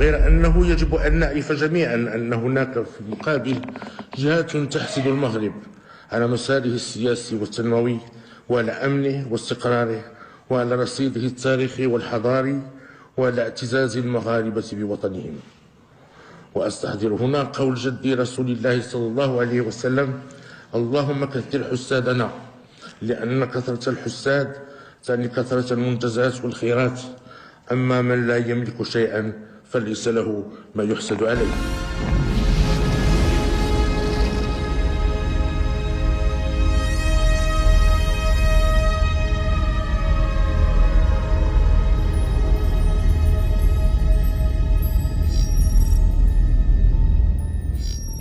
غير أنه يجب أن نعرف جميعا أن هناك في المقابل جهات تحسد المغرب على مساره السياسي والتنموي وعلى أمنه واستقراره وعلى رصيده التاريخي والحضاري وعلى اعتزاز المغاربة بوطنهم. وأستحضر هنا قول جدي رسول الله صلى الله عليه وسلم: اللهم كثر حسادنا، لأن كثرة الحساد تعني كثرة المنجزات والخيرات، أما من لا يملك شيئا فليس له ما يحسد عليه.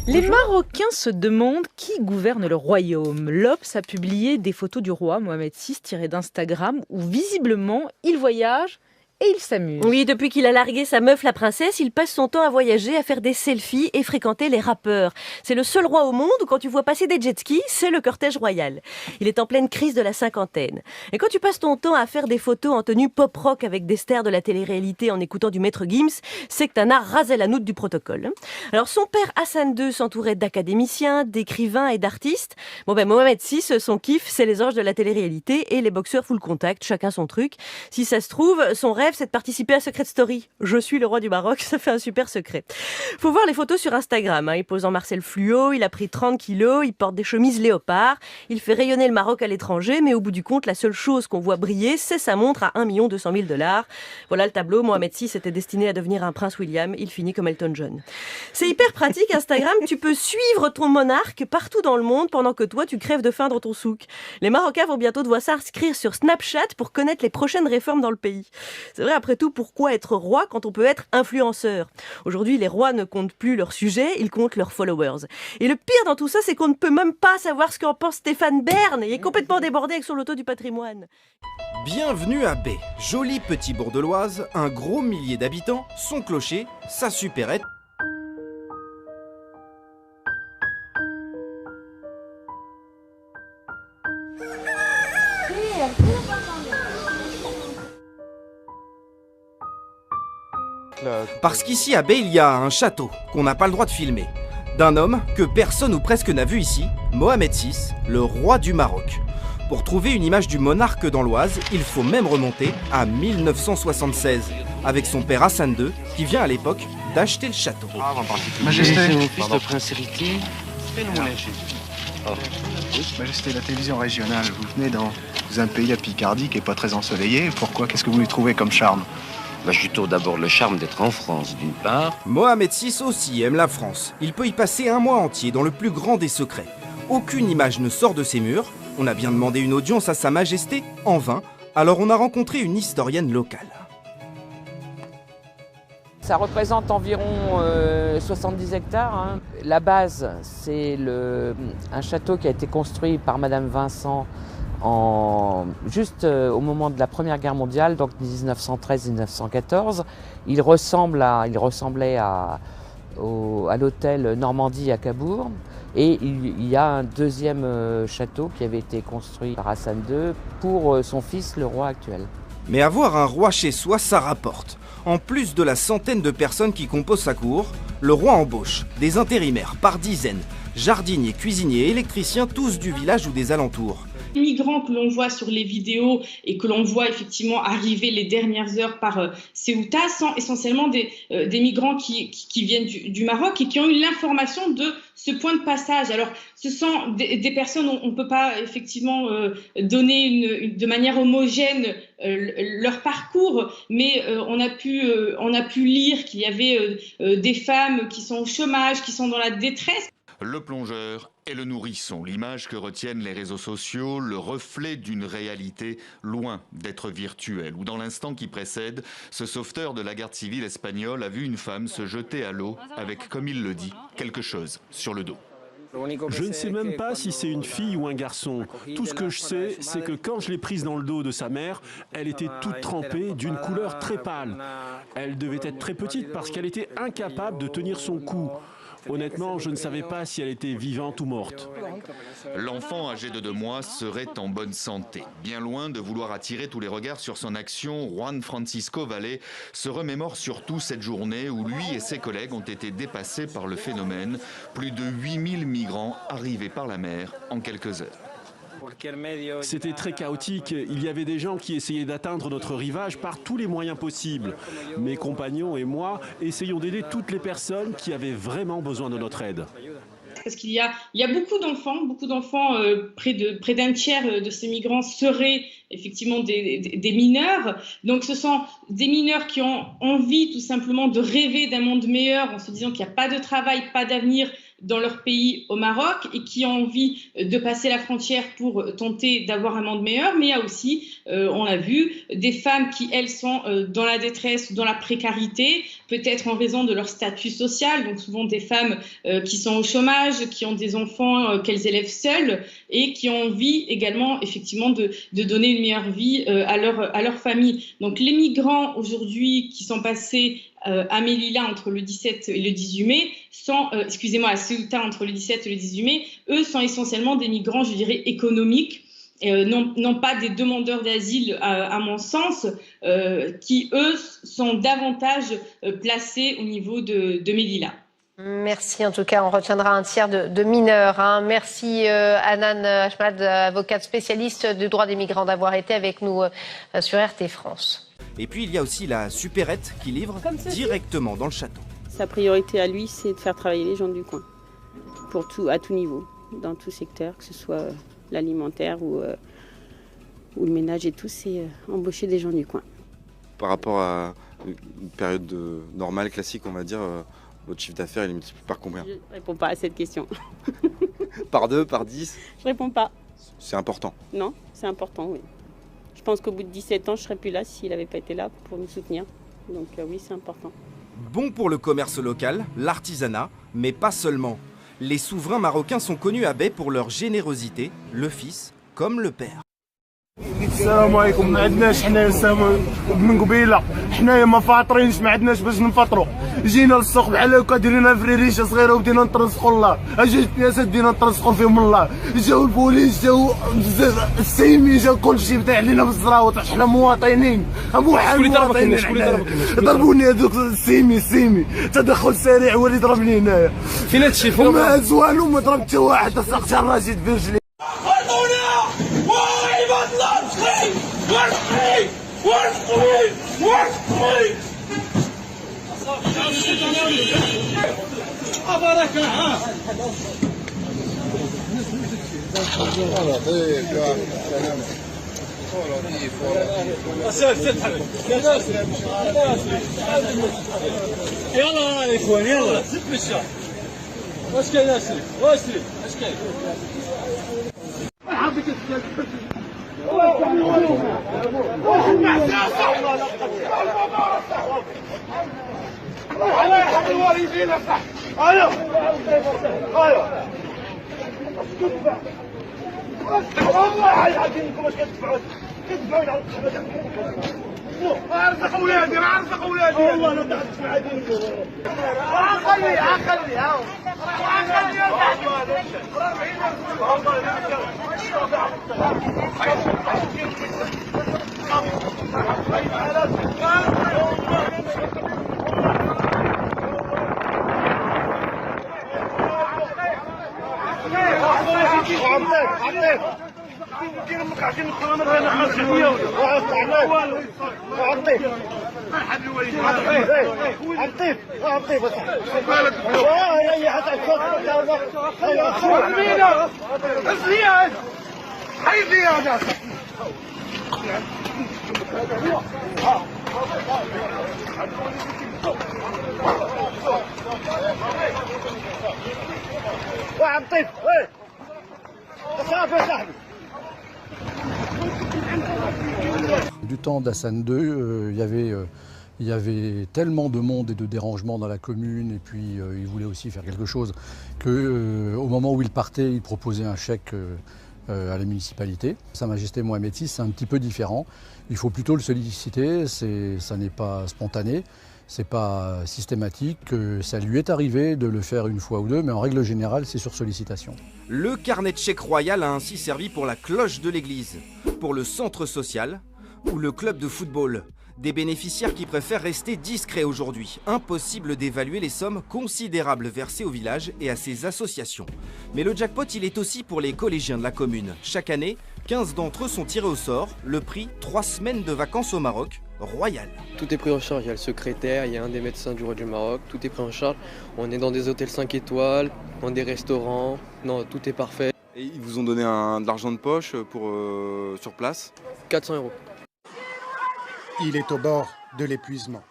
Les Marocains se demandent qui gouverne le royaume. L'Obs a publié des photos du roi Mohamed VI tirées d'Instagram où visiblement il voyage et il s'amuse. Oui, depuis qu'il a largué sa meuf la princesse, il passe son temps à voyager, à faire des selfies et fréquenter les rappeurs. C'est le seul roi au monde où quand tu vois passer des jet skis, c'est le cortège royal. Il est en pleine crise de la cinquantaine. Et quand tu passes ton temps à faire des photos en tenue pop-rock avec des stars de la télé-réalité en écoutant du Maître Gims, c'est que t'en as rasé la noute du protocole. Alors son père Hassan II s'entourait d'académiciens, d'écrivains et d'artistes. Mohamed VI, son kiff, c'est les anges de la télé-réalité et les boxeurs full contact, chacun son truc. Si ça se trouve, son rêve, c'est de participer à Secret Story. Je suis le roi du Maroc, ça fait un super secret. Faut voir les photos sur Instagram. Il pose en Marcel Fluo, il a pris 30 kilos, il porte des chemises léopard, il fait rayonner le Maroc à l'étranger, mais au bout du compte, la seule chose qu'on voit briller, c'est sa montre à 1 200 000 $. Voilà le tableau. Mohamed VI était destiné à devenir un prince William. Il finit comme Elton John. C'est hyper pratique, Instagram. Tu peux suivre ton monarque partout dans le monde pendant que toi, tu crèves de faim dans ton souk. Les Marocains vont bientôt devoir s'inscrire sur Snapchat pour connaître les prochaines réformes dans le pays. C'est vrai, après tout, pourquoi être roi quand on peut être influenceur ? Aujourd'hui, les rois ne comptent plus leur sujet, ils comptent leurs followers. Et le pire dans tout ça, c'est qu'on ne peut même pas savoir ce qu'en pense Stéphane Bern. Il est complètement débordé avec son loto du patrimoine. Bienvenue à Bay, joli petit bourg de l'Oise, un gros millier d'habitants, son clocher, sa supérette. Parce qu'ici à Bay, il y a un château qu'on n'a pas le droit de filmer, d'un homme que personne ou presque n'a vu ici, Mohamed VI, le roi du Maroc. Pour trouver une image du monarque dans l'Oise, il faut même remonter à 1976, avec son père Hassan II, qui vient à l'époque d'acheter le château. Majesté, c'est mon fils, le prince héritier. Majesté, la télévision régionale, vous venez dans un pays à Picardie qui n'est pas très ensoleillé. Pourquoi ? Qu'est-ce que vous lui trouvez comme charme ? Je trouve d'abord le charme d'être en France, d'une part. Mohamed VI aussi aime la France. Il peut y passer un mois entier dans le plus grand des secrets. Aucune image ne sort de ses murs. On a bien demandé une audience à Sa Majesté, en vain. Alors on a rencontré une historienne locale. Ça représente environ 70 hectares. La base, c'est un château qui a été construit par Madame Vincent juste au moment de la Première Guerre mondiale, donc 1913-1914. Il ressemblait à l'hôtel Normandie à Cabourg. Et il y a un deuxième château qui avait été construit par Hassan II pour son fils, le roi actuel. Mais avoir un roi chez soi, ça rapporte. En plus de la centaine de personnes qui composent sa cour, le roi embauche des intérimaires par dizaines, jardiniers, cuisiniers, électriciens, tous du village ou des alentours. Les migrants que l'on voit sur les vidéos et que l'on voit effectivement arriver les dernières heures par Ceuta sont essentiellement des migrants qui viennent du Maroc et qui ont eu l'information de ce point de passage. Alors, ce sont des personnes, on ne peut pas effectivement donner de manière homogène leur parcours, mais on a pu lire qu'il y avait des femmes qui sont au chômage, qui sont dans la détresse. Le plongeur et le nourrisson, l'image que retiennent les réseaux sociaux, le reflet d'une réalité loin d'être virtuelle, où dans l'instant qui précède, ce sauveteur de la garde civile espagnole a vu une femme se jeter à l'eau avec, comme il le dit, quelque chose sur le dos. Je ne sais même pas si c'est une fille ou un garçon. Tout ce que je sais, c'est que quand je l'ai prise dans le dos de sa mère, elle était toute trempée, d'une couleur très pâle. Elle devait être très petite parce qu'elle était incapable de tenir son cou. Honnêtement, je ne savais pas si elle était vivante ou morte. L'enfant âgé de 2 mois serait en bonne santé. Bien loin de vouloir attirer tous les regards sur son action, Juan Francisco Valle se remémore surtout cette journée où lui et ses collègues ont été dépassés par le phénomène. Plus de 8000 migrants arrivés par la mer en quelques heures. C'était très chaotique. Il y avait des gens qui essayaient d'atteindre notre rivage par tous les moyens possibles. Mes compagnons et moi essayons d'aider toutes les personnes qui avaient vraiment besoin de notre aide. Parce qu'il y a beaucoup d'enfants, près d'un tiers de ces migrants seraient effectivement des mineurs. Donc ce sont des mineurs qui ont envie tout simplement de rêver d'un monde meilleur en se disant qu'il n'y a pas de travail, pas d'avenir dans leur pays au Maroc et qui ont envie de passer la frontière pour tenter d'avoir un monde meilleur. Mais il y a aussi, on l'a vu, des femmes qui, elles, sont dans la détresse, dans la précarité, peut-être en raison de leur statut social. Donc souvent des femmes qui sont au chômage, qui ont des enfants qu'elles élèvent seules et qui ont envie également effectivement de donner une meilleure vie à leur famille. Donc les migrants aujourd'hui qui sont passés à Melilla entre le 17 et le 18 mai, à Ceuta entre le 17 et le 18 mai, eux sont essentiellement des migrants, je dirais, économiques, non pas des demandeurs d'asile à mon sens, qui eux sont davantage placés au niveau de Melilla. Merci, en tout cas, on retiendra un tiers de mineurs. Hein. Merci Hanan Ahmad, avocate spécialiste du droit des migrants, d'avoir été avec nous sur RT France. Et puis il y a aussi la supérette qui livre directement dans le château. Sa priorité à lui, c'est de faire travailler les gens du coin, à tout niveau, dans tout secteur, que ce soit l'alimentaire ou le ménage et tout, c'est embaucher des gens du coin. Par rapport à une période normale, classique, on va dire, votre chiffre d'affaires, il est multiplié par combien? Je ne réponds pas à cette question. Par 2, par 10? Je réponds pas. C'est important? Non, c'est important, oui. Je pense qu'au bout de 17 ans, je ne serais plus là s'il n'avait pas été là pour nous soutenir. Donc oui, c'est important. Bon pour le commerce local, l'artisanat, mais pas seulement. Les souverains marocains sont connus à Bay pour leur générosité, le fils comme le père. السلام عليكم. ما عندناش حنايا من قبيله، حنايا ما فاطرينش، ما عندناش باش نفطروا. جينا للسوق بحال هكا ديرنا فريريشه صغيره وبدينا نترزقوا الله. اجا الناس بدينا نترزقوا فيهم الله. جاو البوليس، جاو بزاف السيمي، جا كلشي بدا علينا بالزراوط. حنا مواطنين، شكون اللي ضربك؟ شكون اللي ضربك؟ ضربوني هذوك السيمي تدخل سريع هو اللي ضربني هنايا. فين هادشي؟ ما هز والو، ما ضربت حتى واحد، سقط الراجل برجلي. يلا يا اخوان يلا واش كاين اسري واش كاين الله يرحم الوالدين صح. ايوه والله يعطيكم واش كتدفعوا على الشباب. ارزق اولادي والله لا تدفع عليكم. خلي عطيك كاين امك عشان نخرج انا خاصني وعطيك حبيبي وليدي عطيك بالك هي حتى مينا زياد حي زياد وعطيك صافي صاحبي. Du temps d'Hassan II, il y avait tellement de monde et de dérangements dans la commune, et puis il voulait aussi faire quelque chose qu'au moment où il partait, il proposait un chèque à la municipalité. Sa Majesté Mohamed VI, c'est un petit peu différent. Il faut plutôt le solliciter, ça n'est pas spontané. c'est pas systématique, ça lui est arrivé de le faire une fois ou deux, mais en règle générale, c'est sur sollicitation. Le carnet de chèques royal a ainsi servi pour la cloche de l'église, pour le centre social ou le club de football. Des bénéficiaires qui préfèrent rester discrets aujourd'hui. Impossible d'évaluer les sommes considérables versées au village et à ses associations. Mais le jackpot, il est aussi pour les collégiens de la commune. Chaque année, 15 d'entre eux sont tirés au sort. Le prix, 3 semaines de vacances au Maroc, royal. Tout est pris en charge. Il y a le secrétaire, il y a un des médecins du roi du Maroc. Tout est pris en charge. On est dans des hôtels 5 étoiles, dans des restaurants. Non, tout est parfait. Et ils vous ont donné de l'argent de poche pour, sur place? 400 €. Il est au bord de l'épuisement.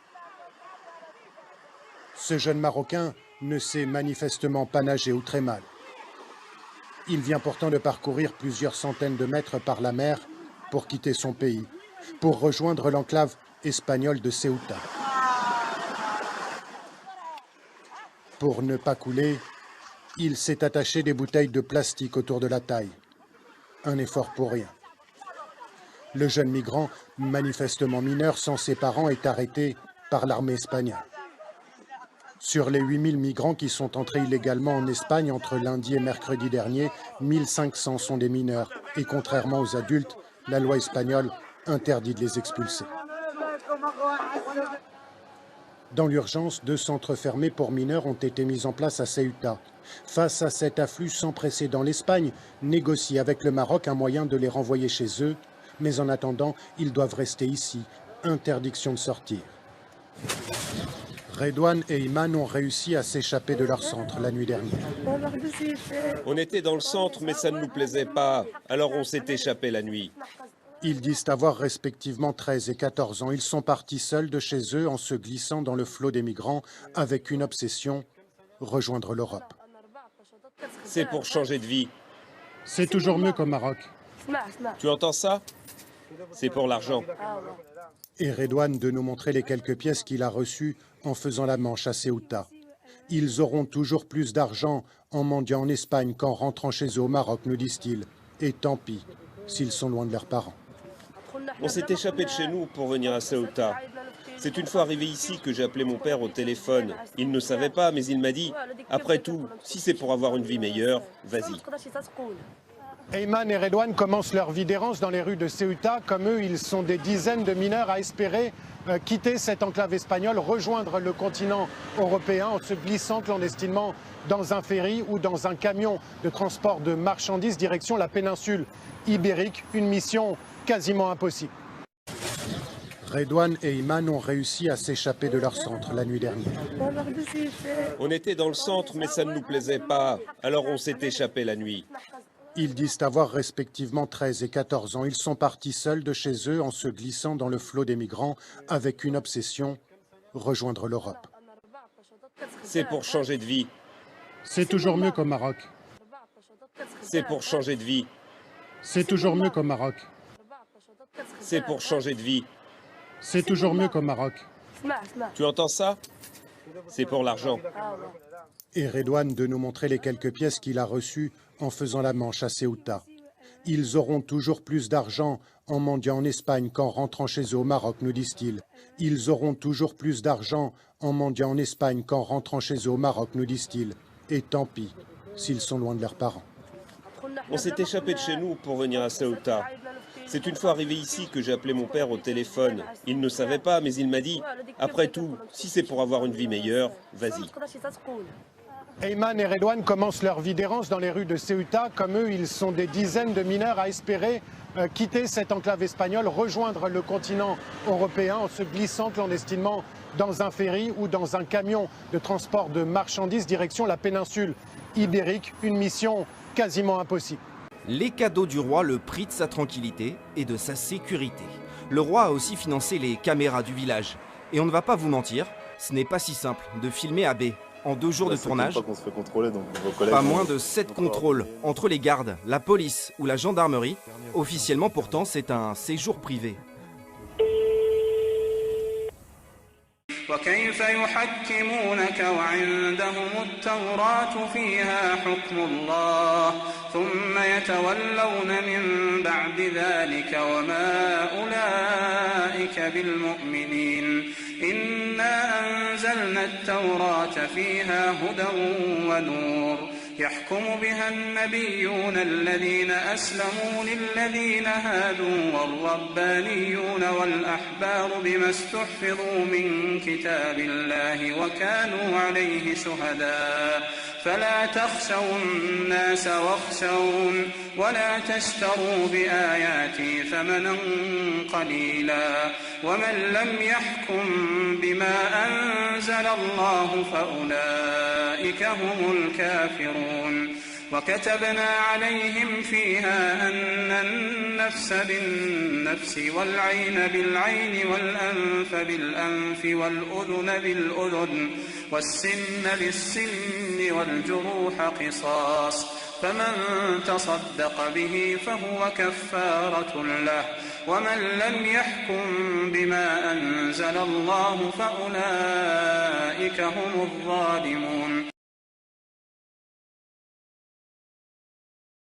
Ce jeune Marocain ne sait manifestement pas nager ou très mal. Il vient pourtant de parcourir plusieurs centaines de mètres par la mer pour quitter son pays, pour rejoindre l'enclave espagnole de Ceuta. Pour ne pas couler, il s'est attaché des bouteilles de plastique autour de la taille. Un effort pour rien. Le jeune migrant, manifestement mineur sans ses parents, est arrêté par l'armée espagnole. Sur les 8000 migrants qui sont entrés illégalement en Espagne entre lundi et mercredi dernier, 1500 sont des mineurs. Et contrairement aux adultes, la loi espagnole interdit de les expulser. Dans l'urgence, 2 centres fermés pour mineurs ont été mis en place à Ceuta. Face à cet afflux sans précédent, l'Espagne négocie avec le Maroc un moyen de les renvoyer chez eux. Mais en attendant, ils doivent rester ici. Interdiction de sortir. Redouane et Iman ont réussi à s'échapper de leur centre la nuit dernière. On était dans le centre, mais ça ne nous plaisait pas. Alors on s'est échappé la nuit. Ils disent avoir respectivement 13 et 14 ans. Ils sont partis seuls de chez eux en se glissant dans le flot des migrants avec une obsession, rejoindre l'Europe. C'est pour changer de vie. C'est toujours mieux qu'au Maroc. Tu entends ça? C'est pour l'argent. Et Redouane de nous montrer les quelques pièces qu'il a reçues en faisant la manche à Ceuta. Ils auront toujours plus d'argent en mendiant en Espagne qu'en rentrant chez eux au Maroc, nous disent-ils. Et tant pis s'ils sont loin de leurs parents. On s'est échappé de chez nous pour venir à Ceuta. C'est une fois arrivé ici que j'ai appelé mon père au téléphone. Il ne savait pas, mais il m'a dit « Après tout, si c'est pour avoir une vie meilleure, vas-y ». Ayman et Redouane commencent leur vie d'errance dans les rues de Ceuta. Comme eux, ils sont des dizaines de mineurs à espérer quitter cette enclave espagnole, rejoindre le continent européen en se glissant clandestinement dans un ferry ou dans un camion de transport de marchandises direction la péninsule ibérique. Une mission quasiment impossible. Redouane et Iman ont réussi à s'échapper de leur centre la nuit dernière. On était dans le centre, mais ça ne nous plaisait pas. Alors on s'est échappé la nuit. Ils disent avoir respectivement 13 et 14 ans. Ils sont partis seuls de chez eux en se glissant dans le flot des migrants avec une obsession, rejoindre l'Europe. C'est pour changer de vie. C'est toujours mieux qu'au Maroc. C'est pour changer de vie. C'est toujours mieux qu'au Maroc. C'est pour changer de vie. C'est toujours mieux qu'au Maroc. Tu entends ça? C'est pour l'argent. Et Redouane de nous montrer les quelques pièces qu'il a reçues en faisant la manche à Ceuta. Ils auront toujours plus d'argent en mendiant en Espagne qu'en rentrant chez eux au Maroc, nous disent-ils. Ils auront toujours plus d'argent en mendiant en Espagne qu'en rentrant chez eux au Maroc, nous disent-ils. Et tant pis s'ils sont loin de leurs parents. On s'est échappé de chez nous pour venir à Ceuta. C'est une fois arrivé ici que j'ai appelé mon père au téléphone. Il ne savait pas, mais il m'a dit « Après tout, si c'est pour avoir une vie meilleure, vas-y ». Ayman et Redouane commencent leur vie d'errance dans les rues de Ceuta. Comme eux, ils sont des dizaines de mineurs à espérer quitter cette enclave espagnole, rejoindre le continent européen en se glissant clandestinement dans un ferry ou dans un camion de transport de marchandises direction la péninsule ibérique. Une mission quasiment impossible. Les cadeaux du roi, le prix de sa tranquillité et de sa sécurité. Le roi a aussi financé les caméras du village. Et on ne va pas vous mentir, ce n'est pas si simple de filmer à baie. En 2 jours de tournage, pas moins de 7 contrôles entre les gardes, la police ou la gendarmerie. Officiellement pourtant, c'est un séjour privé. وكيف يحكمونك وعندهم التوراة فيها حكم الله ثم يتولون من بعد ذلك وما أولئك بالمؤمنين إنا إنا أنزلنا التوراة فيها هدى ونور يحكم بها النبيون الذين أسلموا للذين هادوا والربانيون والأحبار بما استحفظوا من كتاب الله وكانوا عليه شهداء فلا تخشوا الناس واخشون ولا تشتروا بآياتي ثمنا قليلا ومن لم يحكم بما أنزل الله فأولئك هم الكافرون وكتبنا عليهم فيها أن النفس بالنفس والعين بالعين والأنف بالأنف والأذن بالأذن والسن بالسن والجروح قصاص فمن تصدق به فهو كفارة له ومن لم يحكم بما أنزل الله فأولئك هم الظالمون